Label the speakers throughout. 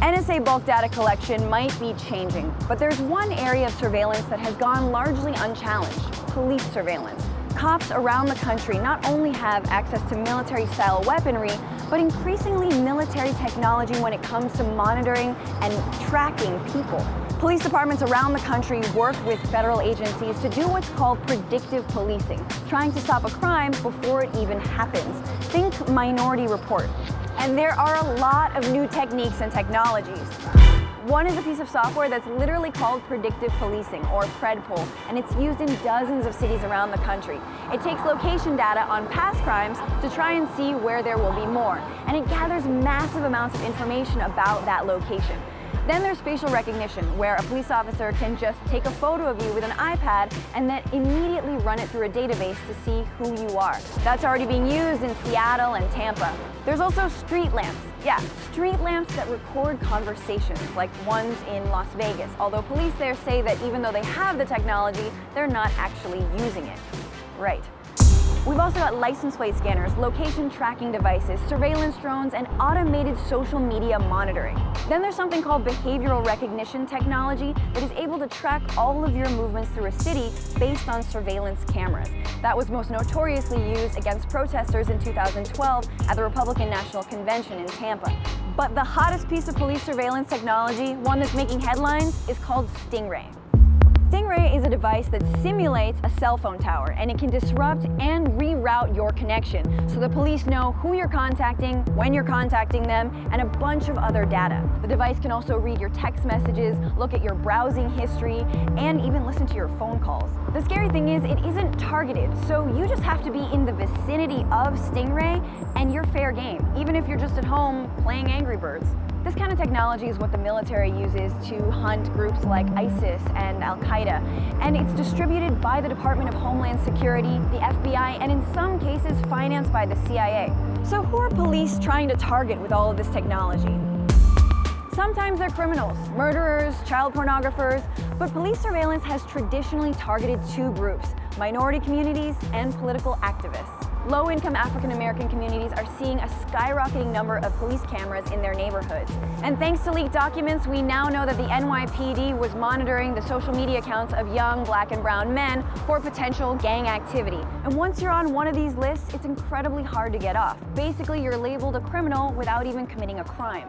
Speaker 1: NSA bulk data collection might be changing, but there's one area of surveillance that has gone largely unchallenged: police surveillance. Cops around the country not only have access to military-style weaponry, but increasingly military technology when it comes to monitoring and tracking people. Police departments around the country work with federal agencies to do what's called predictive policing, trying to stop a crime before it even happens. Think Minority Report. And there are a lot of new techniques and technologies. One is a piece of software that's literally called predictive policing, or PredPol, and it's used in dozens of cities around the country. It takes location data on past crimes to try and see where there will be more, and it gathers massive amounts of information about that location. Then there's facial recognition, where a police officer can just take a photo of you with an iPad and then immediately run it through a database to see who you are. That's already being used in Seattle and Tampa. There's also street lamps. Yeah, street lamps that record conversations, like ones in Las Vegas, although police there say that even though they have the technology, they're not actually using it. Right. We've also got license plate scanners, location tracking devices, surveillance drones, and automated social media monitoring. Then there's something called behavioral recognition technology that is able to track all of your movements through a city based on surveillance cameras. That was most notoriously used against protesters in 2012 at the Republican National Convention in Tampa. But the hottest piece of police surveillance technology, one that's making headlines, is called Stingray. Stingray is a device that simulates a cell phone tower, and it can disrupt and reroute your connection so the police know who you're contacting, when you're contacting them, and a bunch of other data. The device can also read your text messages, look at your browsing history, and even listen to your phone calls. The scary thing is it isn't targeted, so you just have to be in the vicinity of Stingray and you're fair game, even if you're just at home playing Angry Birds. This kind of technology is what the military uses to hunt groups like ISIS and Al-Qaeda, and it's distributed by the Department of Homeland Security, the FBI, and in some cases financed by the CIA. So who are police trying to target with all of this technology? Sometimes they're criminals, murderers, child pornographers, but police surveillance has traditionally targeted two groups: minority communities and political activists. Low-income African-American communities are seeing a skyrocketing number of police cameras in their neighborhoods. And thanks to leaked documents, we now know that the NYPD was monitoring the social media accounts of young black and brown men for potential gang activity. And once you're on one of these lists, it's incredibly hard to get off. Basically, you're labeled a criminal without even committing a crime.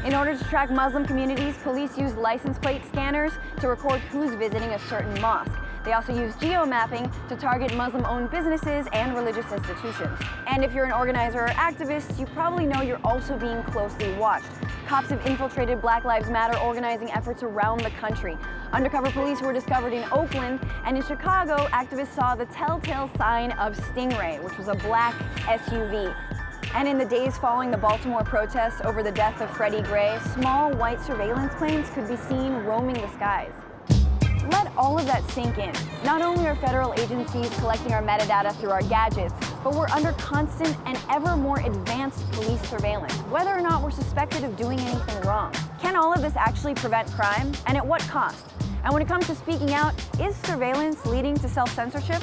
Speaker 1: In order to track Muslim communities, police use license plate scanners to record who's visiting a certain mosque. They also use geo-mapping to target Muslim-owned businesses and religious institutions. And if you're an organizer or activist, you probably know you're also being closely watched. Cops have infiltrated Black Lives Matter organizing efforts around the country. Undercover police were discovered in Oakland, and in Chicago, activists saw the telltale sign of Stingray, which was a black SUV. And in the days following the Baltimore protests over the death of Freddie Gray, small white surveillance planes could be seen roaming the skies. Let all of that sink in. Not only are federal agencies collecting our metadata through our gadgets, but we're under constant and ever more advanced police surveillance, whether or not we're suspected of doing anything wrong. Can all of this actually prevent crime? And at what cost? And when it comes to speaking out, is surveillance leading to self-censorship?